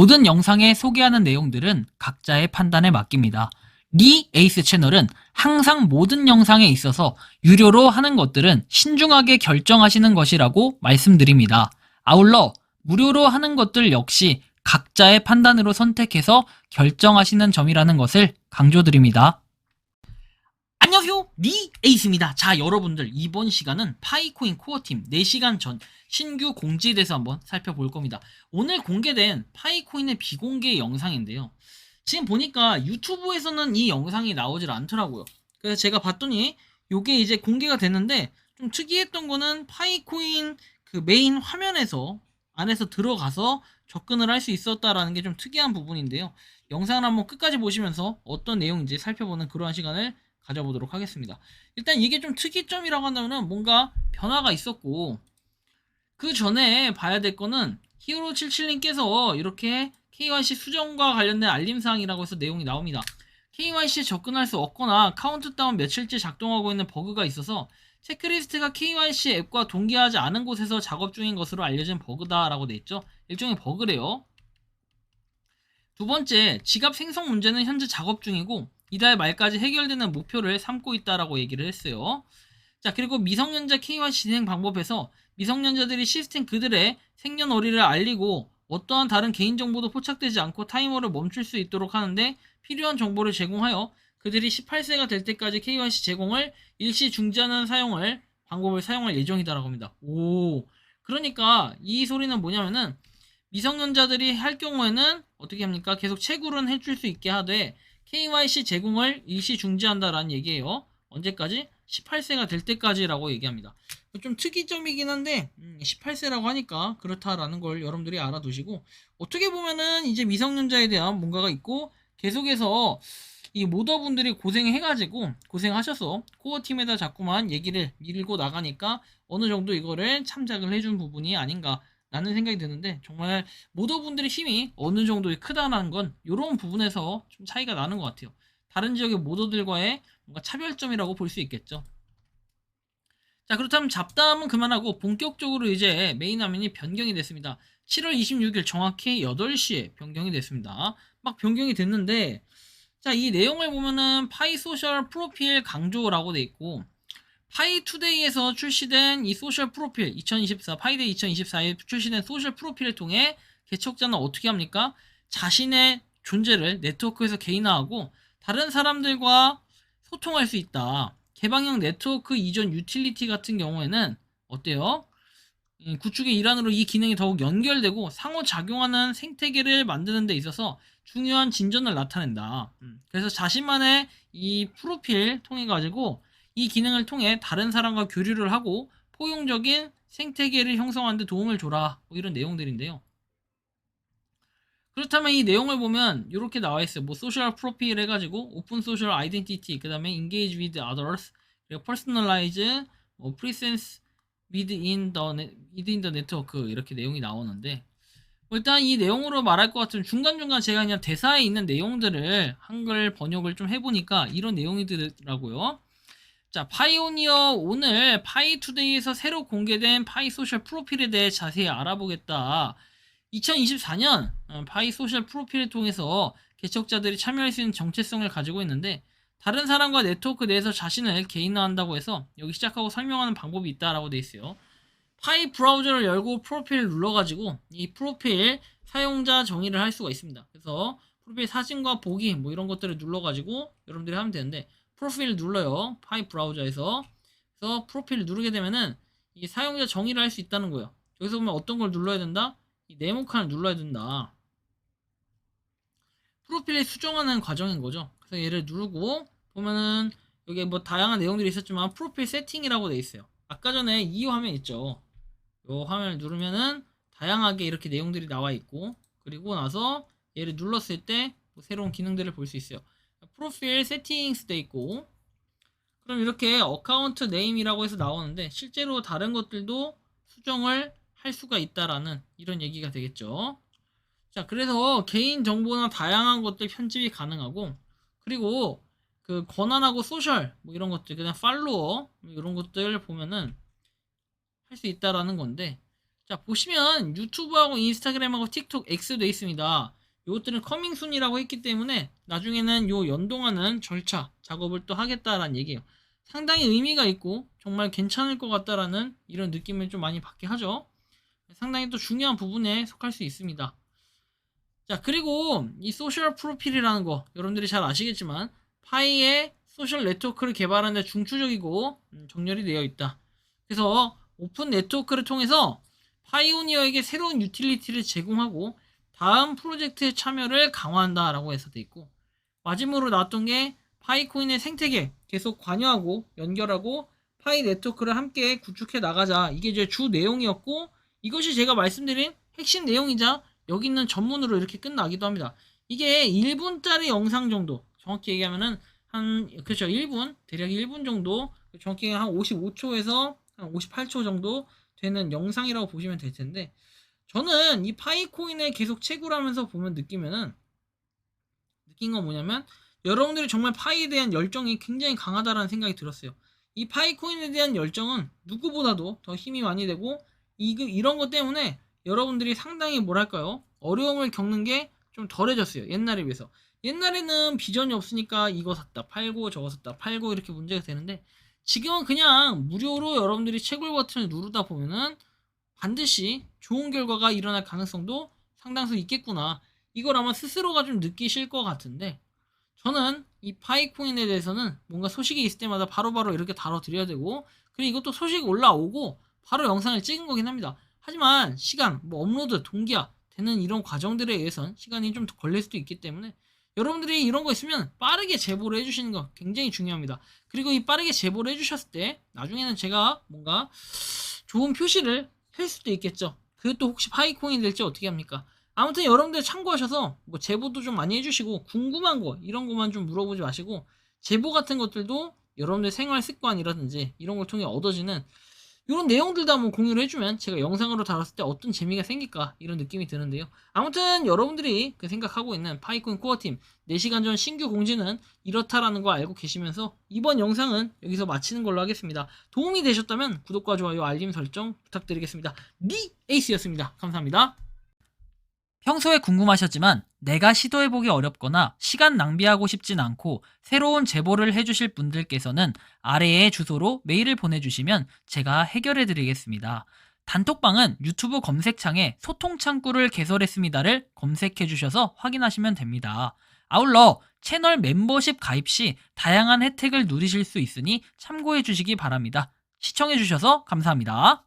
모든 영상에 소개하는 내용들은 각자의 판단에 맡깁니다. 리 에이스 채널은 항상 모든 영상에 있어서 유료로 하는 것들은 신중하게 결정하시는 것이라고 말씀드립니다. 아울러 무료로 하는 것들 역시 각자의 판단으로 선택해서 결정하시는 점이라는 것을 강조드립니다. 안녕하세요, 리 에이스입니다. 자, 여러분들 이번 시간은 파이코인 코어팀 4시간 전 신규 공지에 대해서 한번 살펴볼 겁니다. 오늘 공개된 파이코인의 비공개 영상인데요. 지금 보니까 유튜브에서는 이 영상이 나오질 않더라고요. 그래서 제가 봤더니 이게 이제 공개가 됐는데, 좀 특이했던 거는 파이코인 그 메인 화면에서 안에서 들어가서 접근을 할 수 있었다라는 게 좀 특이한 부분인데요. 영상을 한번 끝까지 보시면서 어떤 내용인지 살펴보는 그러한 시간을 가져보도록 하겠습니다. 일단 이게 좀 특이점이라고 한다면 뭔가 변화가 있었고, 그 전에 봐야 될 거는 히어로77님께서 이렇게 KYC 수정과 관련된 알림사항이라고 해서 내용이 나옵니다. KYC에 접근할 수 없거나 카운트다운 며칠째 작동하고 있는 버그가 있어서 체크리스트가 KYC 앱과 동기하지 않은 곳에서 작업 중인 것으로 알려진 버그다라고 돼 있죠. 일종의 버그래요. 두 번째, 지갑 생성 문제는 현재 작업 중이고 이달 말까지 해결되는 목표를 삼고 있다라고 얘기를 했어요. 자, 그리고 미성년자 KYC 진행 방법에서 미성년자들이 시스템 그들의 생년월일을 알리고 어떠한 다른 개인정보도 포착되지 않고 타이머를 멈출 수 있도록 하는데 필요한 정보를 제공하여 그들이 18세가 될 때까지 KYC 제공을 일시 중지하는 방법을 사용할 예정이다라고 합니다. 오, 그러니까 이 소리는 뭐냐면은 미성년자들이 할 경우에는 어떻게 합니까? 계속 채굴은 해줄 수 있게 하되 KYC 제공을 일시 중지한다라는 얘기예요. 언제까지? 18세가 될 때까지라고 얘기합니다. 좀 특이점이긴 한데 18세라고 하니까 그렇다라는 걸 여러분들이 알아두시고, 어떻게 보면은 이제 미성년자에 대한 뭔가가 있고 계속해서 이 모더분들이 고생해가지고 고생하셔서 코어팀에다 자꾸만 얘기를 밀고 나가니까 어느 정도 이거를 참작을 해준 부분이 아닌가 라는 생각이 드는데, 정말 모더분들의 힘이 어느 정도 크다는 건 이런 부분에서 좀 차이가 나는 것 같아요. 다른 지역의 모더들과의 뭔가 차별점이라고 볼 수 있겠죠. 자, 그렇다면 잡담은 그만하고 본격적으로 이제 메인 화면이 변경이 됐습니다. 7월 26일 정확히 8시에 변경이 됐습니다. 막 변경이 됐는데, 자, 이 내용을 보면은 파이 소셜 프로필 강조라고 돼 있고, 파이투데이에서 출시된 이 소셜 프로필 2024 파이데이 2024에 출시된 소셜 프로필을 통해 개척자는 어떻게 합니까? 자신의 존재를 네트워크에서 개인화하고 다른 사람들과 소통할 수 있다. 개방형 네트워크 이전 유틸리티 같은 경우에는 어때요? 구축의 일환으로 이 기능이 더욱 연결되고 상호작용하는 생태계를 만드는 데 있어서 중요한 진전을 나타낸다. 그래서 자신만의 이 프로필 통해 가지고 이 기능을 통해 다른 사람과 교류를 하고 포용적인 생태계를 형성하는 데 도움을 줘라, 뭐 이런 내용들인데요. 그렇다면 이 내용을 보면 이렇게 나와 있어요. 뭐 소셜 프로필 해가지고 오픈 소셜 아이덴티티, 그 다음에 engage with others, 그리고 personalize, 뭐 presence within the network, 이렇게 내용이 나오는데, 뭐 일단 이 내용으로 말할 것 같으면 중간중간 제가 그냥 대사에 있는 내용들을 한글 번역을 좀 해보니까 이런 내용이더라고요. 자, 파이오니어 오늘 파이투데이에서 새로 공개된 파이 소셜 프로필에 대해 자세히 알아보겠다. 2024년 파이 소셜 프로필을 통해서 개척자들이 참여할 수 있는 정체성을 가지고 있는데, 다른 사람과 네트워크 내에서 자신을 개인화한다고 해서 여기 시작하고 설명하는 방법이 있다라고 돼 있어요. 파이 브라우저를 열고 프로필을 눌러가지고 이 프로필 사용자 정의를 할 수가 있습니다. 그래서 프로필 사진과 보기 뭐 이런 것들을 눌러가지고 여러분들이 하면 되는데, 프로필을 눌러요. 파이 브라우저에서. 그래서 프로필을 누르게 되면은 이 사용자 정의를 할 수 있다는 거예요. 여기서 보면 어떤 걸 눌러야 된다? 이 네모 칸을 눌러야 된다. 프로필을 수정하는 과정인 거죠. 그래서 얘를 누르고 보면은 여기 뭐 다양한 내용들이 있었지만 프로필 세팅이라고 돼 있어요. 아까 전에 이 화면 있죠. 이 화면을 누르면은 다양하게 이렇게 내용들이 나와 있고, 그리고 나서 얘를 눌렀을 때 뭐 새로운 기능들을 볼 수 있어요. 프로필 세팅스 돼 있고, 그럼 이렇게 어카운트 네임이라고 해서 나오는데 실제로 다른 것들도 수정을 할 수가 있다라는 이런 얘기가 되겠죠. 자, 그래서 개인 정보나 다양한 것들 편집이 가능하고, 그리고 그 권한하고 소셜 뭐 이런 것들, 그냥 팔로워 뭐 이런 것들 보면은 할 수 있다라는 건데, 자, 보시면 유튜브하고 인스타그램하고 틱톡 X도 있습니다. 이것들은 커밍순이라고 했기 때문에 나중에는 요 연동하는 절차 작업을 또 하겠다라는 얘기예요. 상당히 의미가 있고 정말 괜찮을 것 같다라는 이런 느낌을 좀 많이 받게 하죠. 상당히 또 중요한 부분에 속할 수 있습니다. 자, 그리고 이 소셜 프로필이라는 거 여러분들이 잘 아시겠지만 파이의 소셜 네트워크를 개발하는 데 중추적이고 정렬이 되어 있다. 그래서 오픈 네트워크를 통해서 파이오니어에게 새로운 유틸리티를 제공하고 다음 프로젝트의 참여를 강화한다라고 해서 돼 있고, 마지막으로 나왔던 게 파이코인의 생태계 계속 관여하고 연결하고 파이 네트워크를 함께 구축해 나가자, 이게 이제 주 내용이었고, 이것이 제가 말씀드린 핵심 내용이자 여기 있는 전문으로 이렇게 끝나기도 합니다. 이게 1분짜리 영상 정도, 정확히 얘기하면은 그렇죠, 1분, 대략 1분 정도, 정확히 한 55초에서 한 58초 정도 되는 영상이라고 보시면 될 텐데, 저는 이 파이코인을 계속 채굴하면서 보면 느낀 건 뭐냐면, 여러분들이 정말 파이에 대한 열정이 굉장히 강하다라는 생각이 들었어요. 이 파이코인에 대한 열정은 누구보다도 더 힘이 많이 되고, 이런 것 때문에 여러분들이 상당히 뭐랄까요, 어려움을 겪는 게 좀 덜해졌어요, 옛날에 비해서. 옛날에는 비전이 없으니까 이거 샀다 팔고 저거 샀다 팔고 이렇게 문제가 되는데, 지금은 그냥 무료로 여러분들이 채굴 버튼을 누르다 보면은 반드시 좋은 결과가 일어날 가능성도 상당수 있겠구나, 이걸 아마 스스로가 좀 느끼실 것 같은데, 저는 이 파이코인에 대해서는 뭔가 소식이 있을 때마다 바로바로 이렇게 다뤄드려야 되고, 그리고 이것도 소식 올라오고 바로 영상을 찍은 거긴 합니다. 하지만 시간, 뭐 업로드, 동기화 되는 이런 과정들에 의해선 시간이 좀 걸릴 수도 있기 때문에, 여러분들이 이런 거 있으면 빠르게 제보를 해주시는 거 굉장히 중요합니다. 그리고 이 빠르게 제보를 해주셨을 때 나중에는 제가 뭔가 좋은 표시를 할 수도 있겠죠. 그것도 혹시 파이코인이 될지 어떻게 합니까? 아무튼 여러분들 참고하셔서 뭐 제보도 좀 많이 해주시고, 궁금한 거 이런 것만 좀 물어보지 마시고, 제보 같은 것들도 여러분들 생활 습관이라든지 이런 걸 통해 얻어지는 이런 내용들도 한번 공유를 해주면 제가 영상으로 다뤘을 때 어떤 재미가 생길까, 이런 느낌이 드는데요. 아무튼 여러분들이 그 생각하고 있는 파이코인 코어팀 4시간 전 신규 공지는 이렇다라는 거 알고 계시면서 이번 영상은 여기서 마치는 걸로 하겠습니다. 도움이 되셨다면 구독과 좋아요, 알림 설정 부탁드리겠습니다. 니 에이스였습니다. 감사합니다. 평소에 궁금하셨지만 내가 시도해보기 어렵거나 시간 낭비하고 싶진 않고 새로운 제보를 해주실 분들께서는 아래의 주소로 메일을 보내주시면 제가 해결해드리겠습니다. 단톡방은 유튜브 검색창에 소통창구를 개설했습니다를 검색해주셔서 확인하시면 됩니다. 아울러 채널 멤버십 가입 시 다양한 혜택을 누리실 수 있으니 참고해주시기 바랍니다. 시청해주셔서 감사합니다.